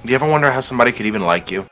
Do you ever wonder how somebody could even like you?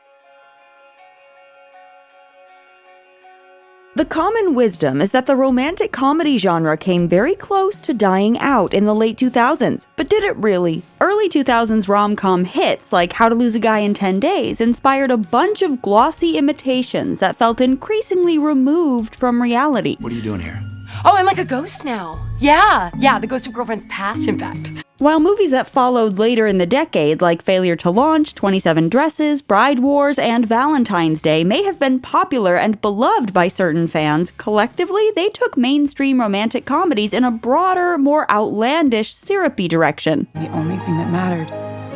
The common wisdom is that the romantic comedy genre came very close to dying out in the late 2000s. But did it really? Early 2000s rom-com hits like How to Lose a Guy in 10 Days inspired a bunch of glossy imitations that felt increasingly removed from reality. What are you doing here? Oh, I'm like a ghost now. Yeah, the ghost of girlfriend's past, in fact. While movies that followed later in the decade, like Failure to Launch, 27 Dresses, Bride Wars, and Valentine's Day, may have been popular and beloved by certain fans, collectively, they took mainstream romantic comedies in a broader, more outlandish, syrupy direction. The only thing that mattered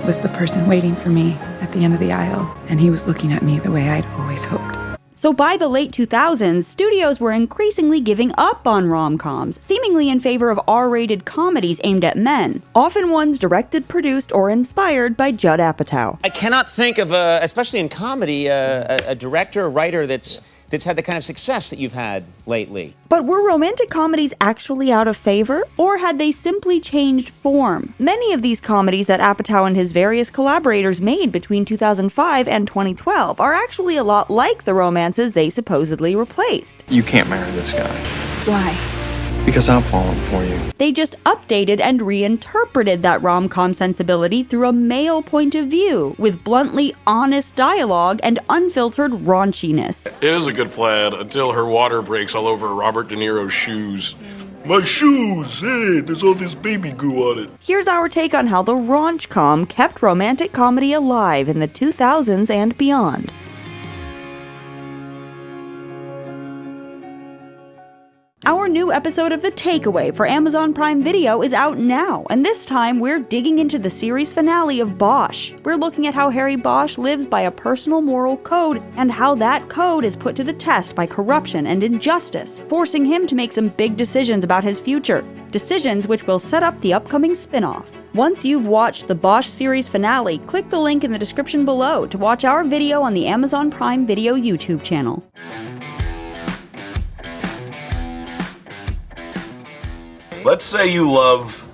was the person waiting for me at the end of the aisle, and he was looking at me the way I'd always hoped. So by the late 2000s, studios were increasingly giving up on rom-coms, seemingly in favor of R-rated comedies aimed at men, often ones directed, produced, or inspired by Judd Apatow. I cannot think of, especially in comedy, a director or writer that's had the kind of success that you've had lately. But were romantic comedies actually out of favor, or had they simply changed form? Many of these comedies that Apatow and his various collaborators made between 2005 and 2012 are actually a lot like the romances they supposedly replaced. You can't marry this guy. Why? Because I'm falling for you. They just updated and reinterpreted that rom-com sensibility through a male point of view, with bluntly honest dialogue and unfiltered raunchiness. It is a good plan until her water breaks all over Robert De Niro's shoes. My shoes! Hey, there's all this baby goo on it. Here's our take on how the Raunch-Com kept romantic comedy alive in the 2000s and beyond. Our new episode of The Takeaway for Amazon Prime Video is out now, and this time we're digging into the series finale of Bosch. We're looking at how Harry Bosch lives by a personal moral code, and how that code is put to the test by corruption and injustice, forcing him to make some big decisions about his future. Decisions which will set up the upcoming spin-off. Once you've watched the Bosch series finale, click the link in the description below to watch our video on the Amazon Prime Video YouTube channel. Let's say you love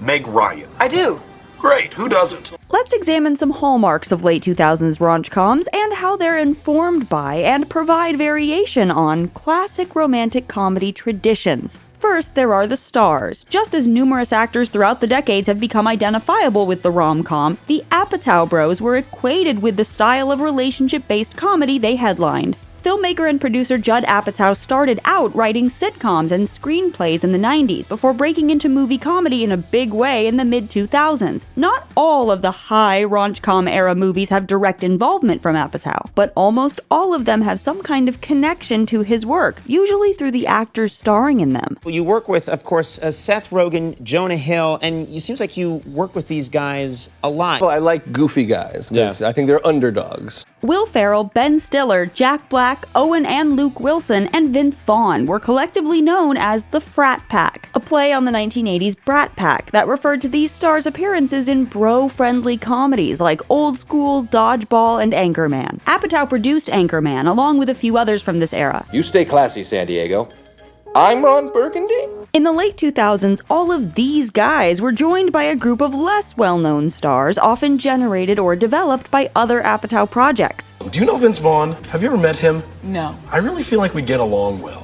Meg Ryan. I do. Great, who doesn't? Let's examine some hallmarks of late 2000s Raunch-Coms and how they're informed by and provide variation on classic romantic comedy traditions. First, there are the stars. Just as numerous actors throughout the decades have become identifiable with the rom-com, the Apatow bros were equated with the style of relationship-based comedy they headlined. Filmmaker and producer Judd Apatow started out writing sitcoms and screenplays in the 90s before breaking into movie comedy in a big way in the mid-2000s. Not all of the high Raunch-Com era movies have direct involvement from Apatow, but almost all of them have some kind of connection to his work, usually through the actors starring in them. Well, you work with, of course, Seth Rogen, Jonah Hill, and it seems like you work with these guys a lot. Well, I like goofy guys, because I think they're underdogs. Will Ferrell, Ben Stiller, Jack Black, Owen and Luke Wilson, and Vince Vaughn were collectively known as the Frat Pack, a play on the 1980s Brat Pack that referred to these stars' appearances in bro-friendly comedies like Old School, Dodgeball, and Anchorman. Apatow produced Anchorman, along with a few others from this era. You stay classy, San Diego. I'm Ron Burgundy. In the late 2000s, all of these guys were joined by a group of less well-known stars, often generated or developed by other Apatow projects. Do you know Vince Vaughn? Have you ever met him? No. I really feel like we get along well.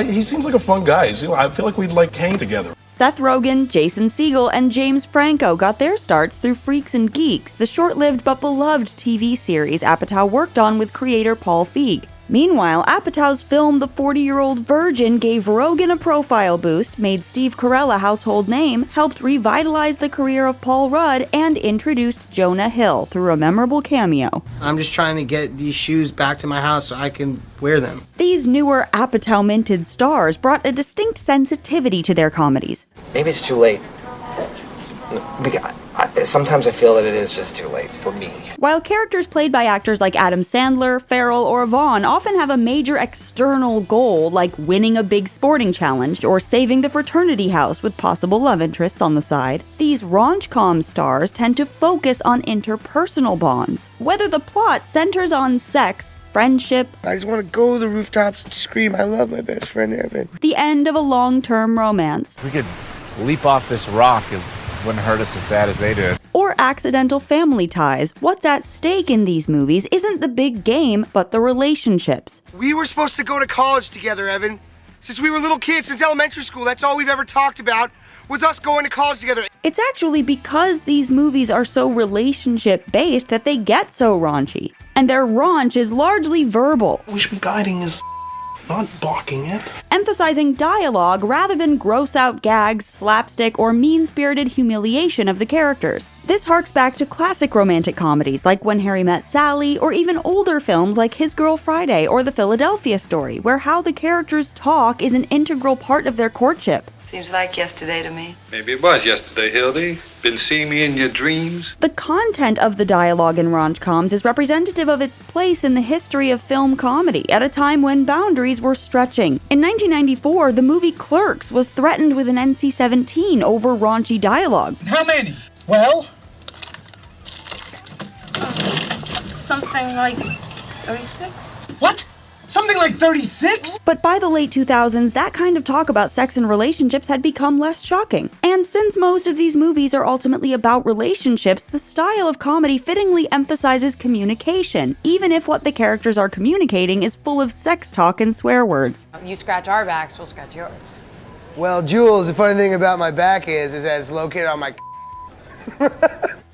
He seems like a fun guy. I feel like we'd hang together. Seth Rogen, Jason Segel, and James Franco got their starts through Freaks and Geeks, the short-lived but beloved TV series Apatow worked on with creator Paul Feig. Meanwhile, Apatow's film The 40-Year-Old Virgin gave Rogen a profile boost, made Steve Carell a household name, helped revitalize the career of Paul Rudd, and introduced Jonah Hill through a memorable cameo. I'm just trying to get these shoes back to my house so I can wear them. These newer Apatow-minted stars brought a distinct sensitivity to their comedies. Maybe it's too late. Sometimes I feel that it is just too late for me. While characters played by actors like Adam Sandler, Ferrell, or Vaughn often have a major external goal like winning a big sporting challenge or saving the fraternity house with possible love interests on the side, these Raunch-Com stars tend to focus on interpersonal bonds. Whether the plot centers on sex, friendship, I just want to go to the rooftops and scream, I love my best friend Evan. The end of a long-term romance. We could leap off this rock and wouldn't hurt us as bad as they did. or accidental family ties. What's at stake in these movies isn't the big game, but the relationships. We were supposed to go to college together, Evan. Since we were little kids, since elementary school, that's all we've ever talked about, was us going to college together. It's actually because these movies are so relationship-based that they get so raunchy. And their raunch is largely verbal. We should be guiding his, not blocking it. Emphasizing dialogue rather than gross-out gags, slapstick, or mean-spirited humiliation of the characters. This harks back to classic romantic comedies like When Harry Met Sally, or even older films like His Girl Friday or The Philadelphia Story, where how the characters talk is an integral part of their courtship. Seems like yesterday to me. Maybe it was yesterday, Hildy. Been seeing me in your dreams? The content of the dialogue in Raunch-Coms is representative of its place in the history of film comedy at a time when boundaries were stretching. In 1994, the movie Clerks was threatened with an NC-17 over raunchy dialogue. How many? Well? Something like 36? What? Something like 36? But by the late 2000s, that kind of talk about sex and relationships had become less shocking. And since most of these movies are ultimately about relationships, the style of comedy fittingly emphasizes communication, even if what the characters are communicating is full of sex talk and swear words. You scratch our backs, we'll scratch yours. Well, Jules, the funny thing about my back is that it's located on my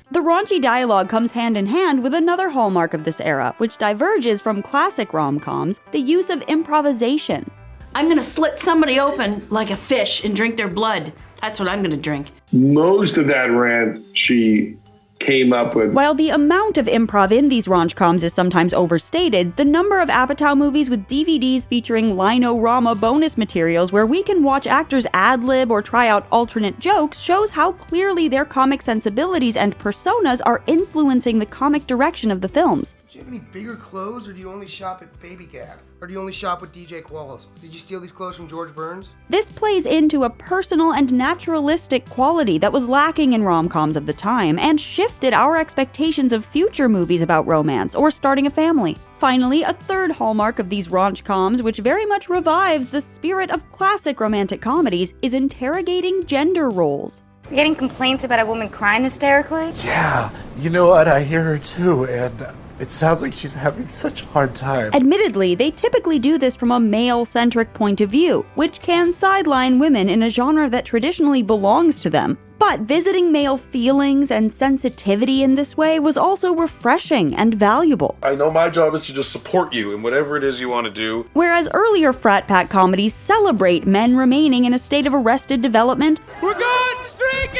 The raunchy dialogue comes hand in hand with another hallmark of this era, which diverges from classic rom-coms, the use of improvisation. I'm gonna slit somebody open like a fish and drink their blood. That's what I'm gonna drink. Most of that rant she came up with. While the amount of improv in these Raunch-Coms is sometimes overstated, the number of Apatow movies with DVDs featuring Lino-Rama bonus materials where we can watch actors ad-lib or try out alternate jokes shows how clearly their comic sensibilities and personas are influencing the comic direction of the films. Do you have any bigger clothes, or do you only shop at Baby Gap? Or do you only shop with DJ Qualls? Did you steal these clothes from George Burns? This plays into a personal and naturalistic quality that was lacking in rom-coms of the time and shifted our expectations of future movies about romance or starting a family. Finally, a third hallmark of these Raunch-Coms, which very much revives the spirit of classic romantic comedies, is interrogating gender roles. You're getting complaints about a woman crying hysterically? Yeah, you know what? I hear her too, and it sounds like she's having such a hard time. Admittedly, they typically do this from a male-centric point of view, which can sideline women in a genre that traditionally belongs to them. But visiting male feelings and sensitivity in this way was also refreshing and valuable. I know my job is to just support you in whatever it is you want to do. Whereas earlier frat pack comedies celebrate men remaining in a state of arrested development, We're good, streaky!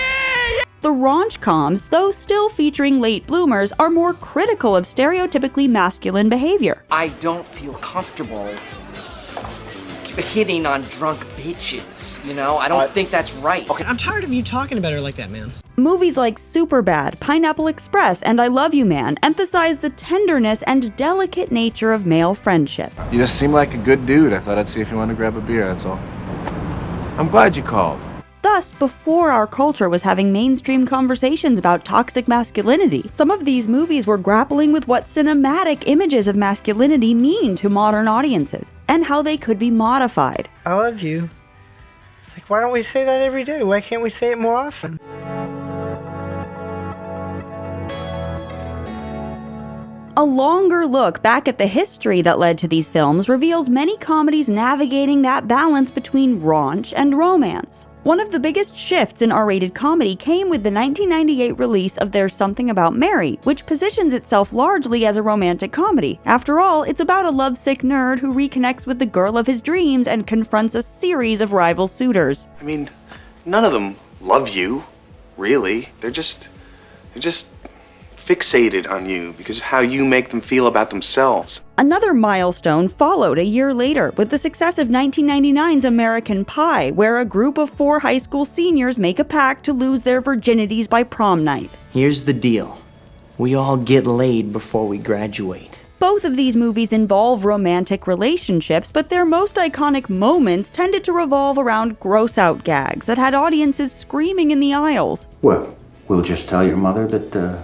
the Raunch-Coms, though still featuring late bloomers, are more critical of stereotypically masculine behavior. I don't feel comfortable hitting on drunk bitches, you know? I don't think that's right. Okay, I'm tired of you talking about her like that, man. Movies like Superbad, Pineapple Express, and I Love You Man emphasize the tenderness and delicate nature of male friendship. You just seem like a good dude. I thought I'd see if you wanted to grab a beer, that's all. I'm glad you called. Thus, before our culture was having mainstream conversations about toxic masculinity, some of these movies were grappling with what cinematic images of masculinity mean to modern audiences, and how they could be modified. I love you. It's like, why don't we say that every day? Why can't we say it more often? A longer look back at the history that led to these films reveals many comedies navigating that balance between raunch and romance. One of the biggest shifts in R-rated comedy came with the 1998 release of There's Something About Mary, which positions itself largely as a romantic comedy. After all, it's about a lovesick nerd who reconnects with the girl of his dreams and confronts a series of rival suitors. I mean, none of them love you, really. They're just fixated on you because of how you make them feel about themselves. Another milestone followed a year later with the success of 1999's American Pie, where a group of 4 high school seniors make a pact to lose their virginities by prom night. Here's the deal. We all get laid before we graduate. Both of these movies involve romantic relationships, but their most iconic moments tended to revolve around gross-out gags that had audiences screaming in the aisles. Well, we'll just tell your mother that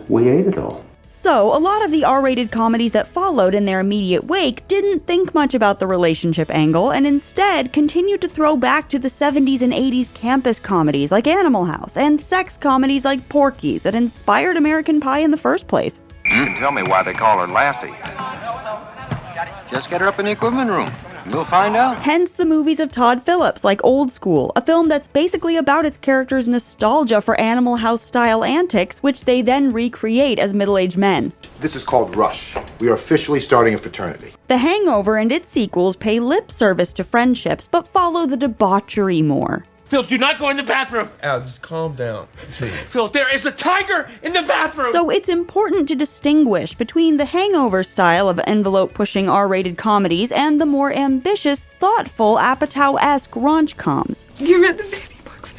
we ate it all. So, a lot of the R-rated comedies that followed in their immediate wake didn't think much about the relationship angle and instead continued to throw back to the 70s and 80s campus comedies like Animal House and sex comedies like Porky's that inspired American Pie in the first place. You can tell me why they call her Lassie. Just get her up in the equipment room. You'll find out. Hence the movies of Todd Phillips, like Old School, a film that's basically about its characters' nostalgia for Animal House-style antics, which they then recreate as middle-aged men. This is called Rush. We are officially starting a fraternity. The Hangover and its sequels pay lip service to friendships, but follow the debauchery more. Phil, do not go in the bathroom. Al, just calm down. Sweetie. Phil, there is a tiger in the bathroom. So it's important to distinguish between the Hangover style of envelope-pushing R-rated comedies and the more ambitious, thoughtful, Apatow-esque Raunch-Coms. You read the baby books?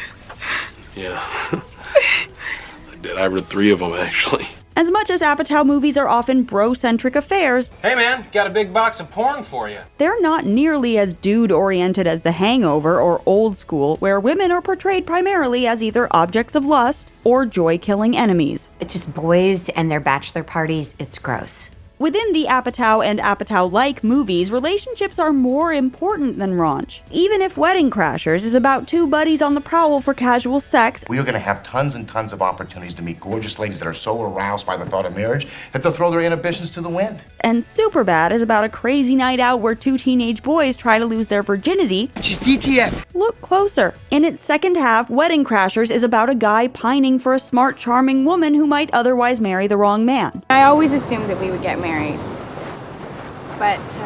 Yeah. I did. I read 3 of them, actually. As much as Apatow movies are often bro-centric affairs, Hey man, got a big box of porn for you. they're not nearly as dude-oriented as The Hangover or Old School, where women are portrayed primarily as either objects of lust or joy-killing enemies. It's just boys and their bachelor parties. It's gross. Within the Apatow and Apatow-like movies, relationships are more important than raunch. Even if Wedding Crashers is about 2 buddies on the prowl for casual sex, We are going to have tons and tons of opportunities to meet gorgeous ladies that are so aroused by the thought of marriage that they'll throw their inhibitions to the wind. and Superbad is about a crazy night out where 2 teenage boys try to lose their virginity. She's DTF. Look closer. In its second half, Wedding Crashers is about a guy pining for a smart, charming woman who might otherwise marry the wrong man. I always assumed that we would get married. But,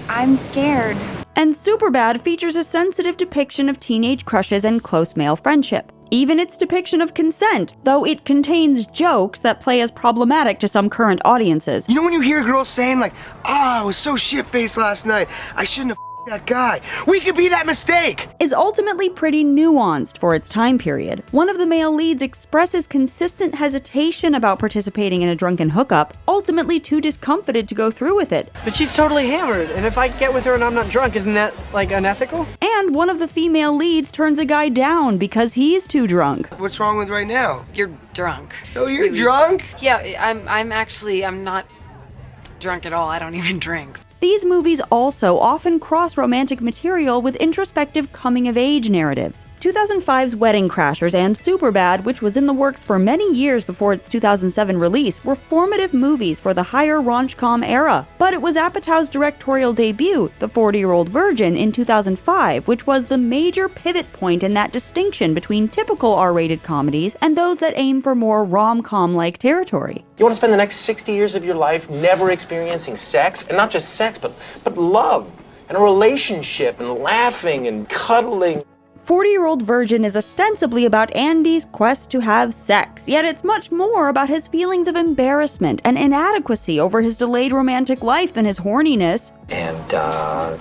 I'm scared. And Superbad features a sensitive depiction of teenage crushes and close male friendship. Even its depiction of consent, though it contains jokes that play as problematic to some current audiences. You know when you hear girls saying like, I was so shit-faced last night, I shouldn't have that guy. We could be that mistake. Is ultimately pretty nuanced for its time period. One of the male leads expresses consistent hesitation about participating in a drunken hookup, ultimately too discomfited to go through with it. But she's totally hammered, and if I get with her and I'm not drunk, isn't that, like, unethical? And one of the female leads turns a guy down because he's too drunk. What's wrong with right now? You're drunk. So you're drunk? Yeah, I'm not drunk at all. I don't even drink. These movies also often cross romantic material with introspective coming-of-age narratives. 2005's Wedding Crashers and Superbad, which was in the works for many years before its 2007 release, were formative movies for the higher Raunch-Com era. But it was Apatow's directorial debut, The 40-Year-Old Virgin, in 2005, which was the major pivot point in that distinction between typical R-rated comedies and those that aim for more rom-com-like territory. You want to spend the next 60 years of your life never experiencing sex? And not just sex, but love, and a relationship, and laughing, and cuddling. 40-Year-Old Virgin is ostensibly about Andy's quest to have sex, yet it's much more about his feelings of embarrassment and inadequacy over his delayed romantic life than his horniness. And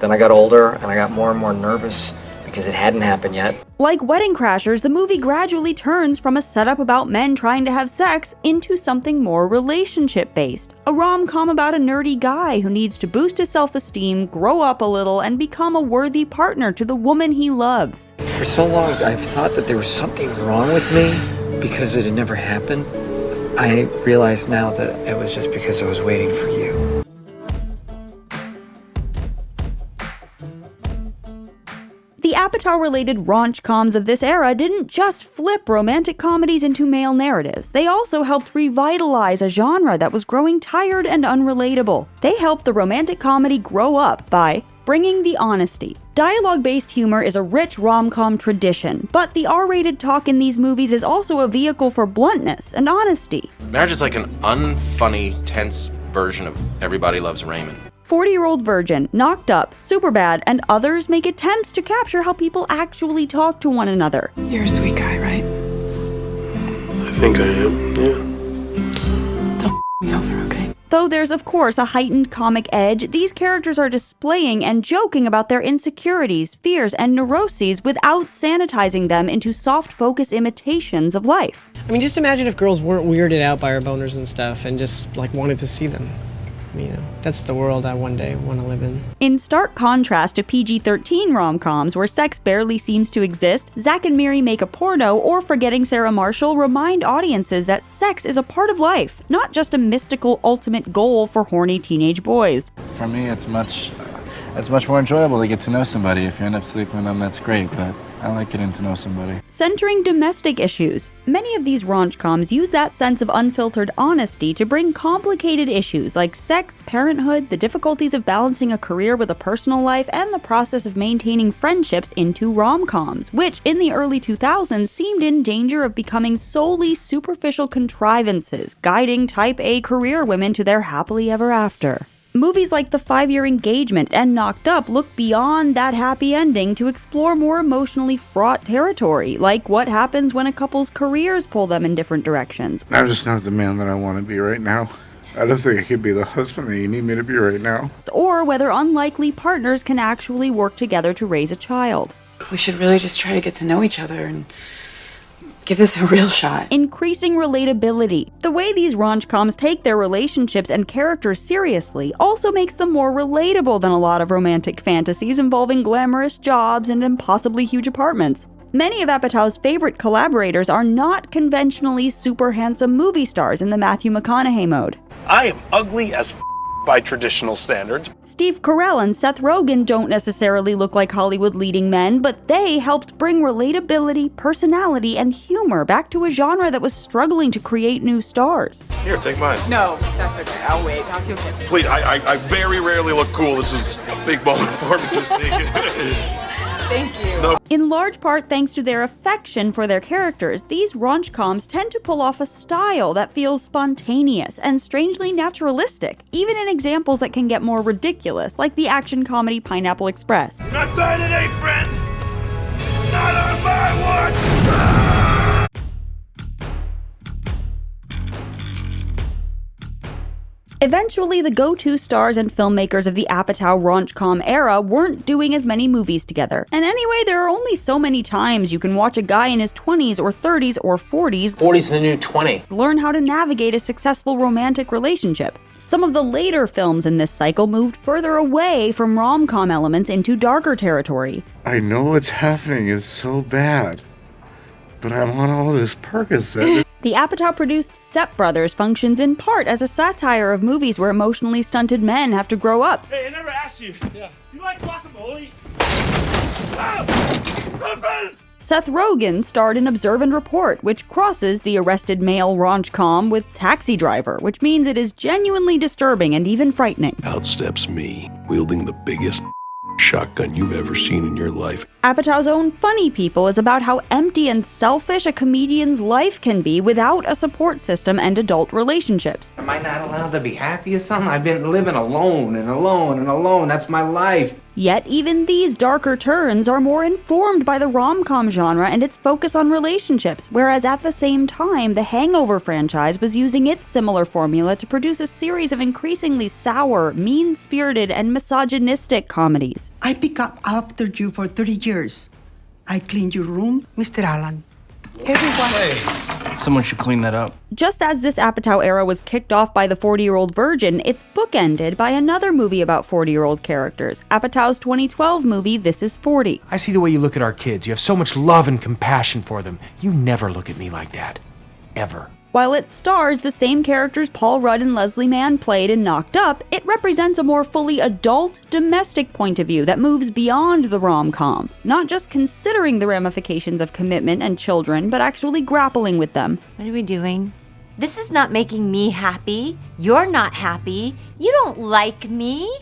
then I got older, and I got more and more nervous because it hadn't happened yet. Like Wedding Crashers, the movie gradually turns from a setup about men trying to have sex into something more relationship-based. A rom-com about a nerdy guy who needs to boost his self-esteem, grow up a little, and become a worthy partner to the woman he loves. For so long, I've thought that there was something wrong with me because it had never happened. I realize now that it was just because I was waiting for you. The Apatow-related Raunch-Coms of this era didn't just flip romantic comedies into male narratives. They also helped revitalize a genre that was growing tired and unrelatable. They helped the romantic comedy grow up by bringing the honesty. Dialogue-based humor is a rich rom-com tradition, but the R-rated talk in these movies is also a vehicle for bluntness and honesty. Marriage is like an unfunny, tense version of Everybody Loves Raymond. 40-Year-Old Virgin, Knocked Up, Superbad, and others make attempts to capture how people actually talk to one another. You're a sweet guy, right? I think I am, yeah. Don't me over, okay? Though there's of course a heightened comic edge, these characters are displaying and joking about their insecurities, fears, and neuroses without sanitizing them into soft focus imitations of life. I mean, just imagine if girls weren't weirded out by our boners and stuff and just, like, wanted to see them. That's the world I one day want to live in. In stark contrast to PG-13 rom-coms, where sex barely seems to exist, Zack and Miri Make a Porno or Forgetting Sarah Marshall remind audiences that sex is a part of life, not just a mystical ultimate goal for horny teenage boys. For me, it's much more enjoyable to get to know somebody. If you end up sleeping with them, that's great, but I like getting to know somebody. Centering domestic issues. Many of these raunch-coms use that sense of unfiltered honesty to bring complicated issues like sex, parenthood, the difficulties of balancing a career with a personal life, and the process of maintaining friendships into rom-coms, which in the early 2000s seemed in danger of becoming solely superficial contrivances, guiding type A career women to their happily ever after. Movies like The 5-Year Engagement and Knocked Up look beyond that happy ending to explore more emotionally fraught territory, like what happens when a couple's careers pull them in different directions. I'm just not the man that I want to be right now. I don't think I could be the husband that you need me to be right now. Or whether unlikely partners can actually work together to raise a child. We should really just try to get to know each other and give this a real shot. Increasing relatability. The way these raunch-coms take their relationships and characters seriously also makes them more relatable than a lot of romantic fantasies involving glamorous jobs and impossibly huge apartments. Many of Apatow's favorite collaborators are not conventionally super handsome movie stars in the Matthew McConaughey mode. I am ugly as by traditional standards. Steve Carell and Seth Rogen don't necessarily look like Hollywood leading men, but they helped bring relatability, personality, and humor back to a genre that was struggling to create new stars. Here, take mine. No, that's okay. I'll wait. I'll feel good. Please, I very rarely look cool. This is a big moment for me to speak. Thank you. No. In large part thanks to their affection for their characters, these raunch-coms tend to pull off a style that feels spontaneous and strangely naturalistic, even in examples that can get more ridiculous, like the action comedy Pineapple Express. Not die today, friend! Not on my watch! Eventually, the go-to stars and filmmakers of the Apatow raunch-com era weren't doing as many movies together. And anyway, there are only so many times you can watch a guy in his 20s or 30s or 40s 40's the new 20. Learn how to navigate a successful romantic relationship. Some of the later films in this cycle moved further away from rom-com elements into darker territory. I know what's happening is so bad, but I'm on all this Percocet. The Apatow-produced Step Brothers functions in part as a satire of movies where emotionally stunted men have to grow up. Hey, I never asked you. Yeah. You like guacamole? Seth Rogen starred in Observe and Report, which crosses the arrested male raunch-com with Taxi Driver, which means it is genuinely disturbing and even frightening. Out steps me, wielding the biggest shotgun you've ever seen in your life. Apatow's own Funny People is about how empty and selfish a comedian's life can be without a support system and adult relationships. Am I not allowed to be happy or something? I've been living alone and alone and alone. That's my life. Yet even these darker turns are more informed by the rom-com genre and its focus on relationships, whereas at the same time, the Hangover franchise was using its similar formula to produce a series of increasingly sour, mean-spirited, and misogynistic comedies. I pick up after you for 30 years. I clean your room, Mr. Allen. Everyone. Hey, someone should clean that up. Just as this Apatow era was kicked off by The 40-Year-Old Virgin, it's bookended by another movie about 40-year-old characters, Apatow's 2012 movie, This Is 40. I see the way you look at our kids. You have so much love and compassion for them. You never look at me like that. Ever. While it stars the same characters Paul Rudd and Leslie Mann played in Knocked Up, it represents a more fully adult, domestic point of view that moves beyond the rom-com, not just considering the ramifications of commitment and children, but actually grappling with them. What are we doing? This is not making me happy. You're not happy. You don't like me.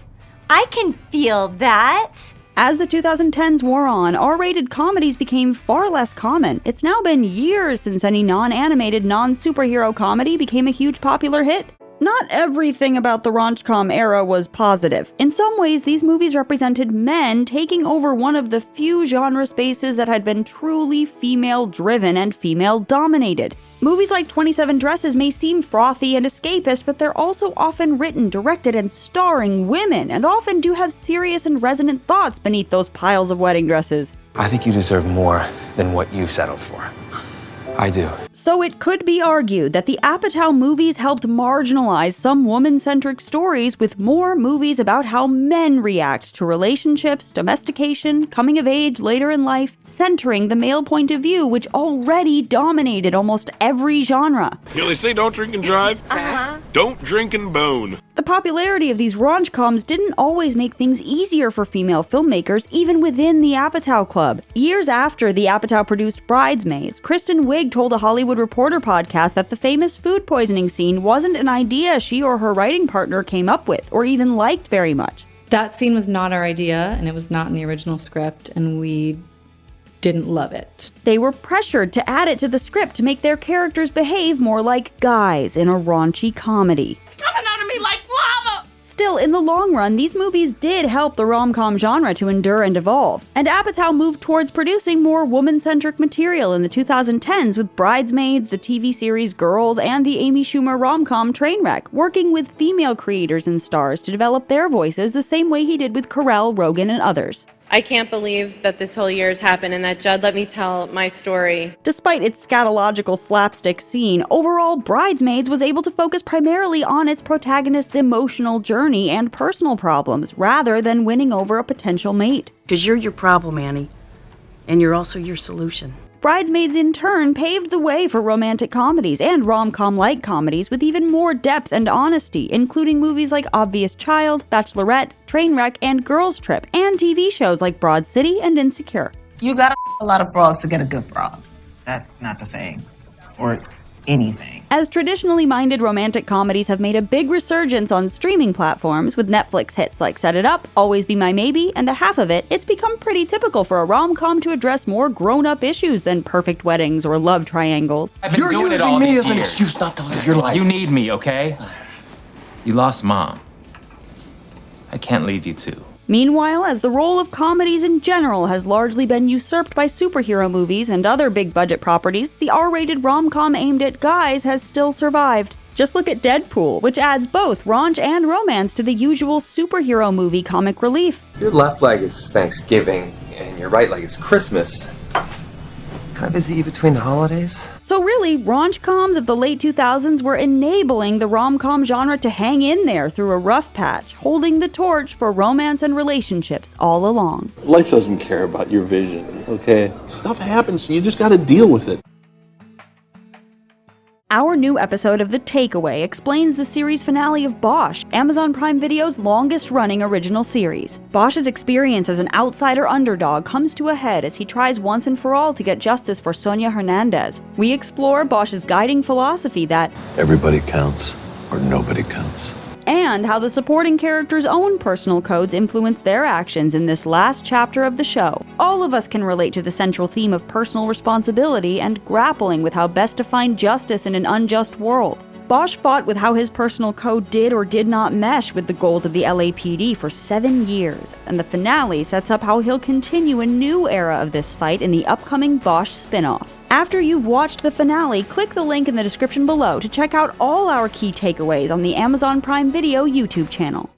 I can feel that. As the 2010s wore on, R-rated comedies became far less common. It's now been years since any non-animated, non-superhero comedy became a huge popular hit. Not everything about the raunch-com era was positive. In some ways, these movies represented men taking over one of the few genre spaces that had been truly female-driven and female-dominated. Movies like 27 Dresses may seem frothy and escapist, but they're also often written, directed, and starring women, and often do have serious and resonant thoughts beneath those piles of wedding dresses. I think you deserve more than what you've settled for. I do. So it could be argued that the Apatow movies helped marginalize some woman-centric stories, with more movies about how men react to relationships, domestication, coming of age later in life, centering the male point of view, which already dominated almost every genre. You know, they say don't drink and drive. Don't drink and bone. The popularity of these Raunch-Coms didn't always make things easier for female filmmakers, even within the Apatow Club. Years after the Apatow-produced Bridesmaids, Kristen Wiig told a Hollywood Reporter podcast that the famous food poisoning scene wasn't an idea she or her writing partner came up with, or even liked very much. That scene was not our idea, and it was not in the original script, and we didn't love it. They were pressured to add it to the script to make their characters behave more like guys in a raunchy comedy. Coming out of me like lava! Still, in the long run, these movies did help the rom-com genre to endure and evolve, and Apatow moved towards producing more woman-centric material in the 2010s with Bridesmaids, the TV series Girls, and the Amy Schumer rom-com Trainwreck, working with female creators and stars to develop their voices the same way he did with Carell, Rogan, and others. I can't believe that this whole year has happened and that Judd let me tell my story. Despite its scatological slapstick scene, overall, Bridesmaids was able to focus primarily on its protagonist's emotional journey and personal problems, rather than winning over a potential mate. Because you're your problem, Annie. And you're also your solution. Bridesmaids, in turn, paved the way for romantic comedies and rom-com-like comedies with even more depth and honesty, including movies like Obvious Child, Bachelorette, Trainwreck, and Girls Trip, and TV shows like Broad City and Insecure. You gotta a lot of frogs to get a good frog. That's not the saying. Or anything. As traditionally minded romantic comedies have made a big resurgence on streaming platforms, with Netflix hits like Set It Up, Always Be My Maybe, and A Half of It, it's become pretty typical for a rom-com to address more grown-up issues than perfect weddings or love triangles. You're using me as an excuse not to live your life. You need me, okay? You lost Mom. I can't leave you too. Meanwhile, as the role of comedies in general has largely been usurped by superhero movies and other big-budget properties, the R-rated rom-com aimed at guys has still survived. Just look at Deadpool, which adds both raunch and romance to the usual superhero movie comic relief. Your left leg is Thanksgiving, and your right leg is Christmas. Can I visit you between the holidays? So really, Raunch-Coms of the late 2000s were enabling the rom-com genre to hang in there through a rough patch, holding the torch for romance and relationships all along. Life doesn't care about your vision, okay? Stuff happens, you just gotta deal with it. Our new episode of The Takeaway explains the series finale of Bosch, Amazon Prime Video's longest-running original series. Bosch's experience as an outsider underdog comes to a head as he tries once and for all to get justice for Sonia Hernandez. We explore Bosch's guiding philosophy that everybody counts, or nobody counts. And how the supporting characters' own personal codes influence their actions in this last chapter of the show. All of us can relate to the central theme of personal responsibility and grappling with how best to find justice in an unjust world. Bosch fought with how his personal code did or did not mesh with the goals of the LAPD for 7 years, and the finale sets up how he'll continue a new era of this fight in the upcoming Bosch spin-off. After you've watched the finale, click the link in the description below to check out all our key takeaways on the Amazon Prime Video YouTube channel.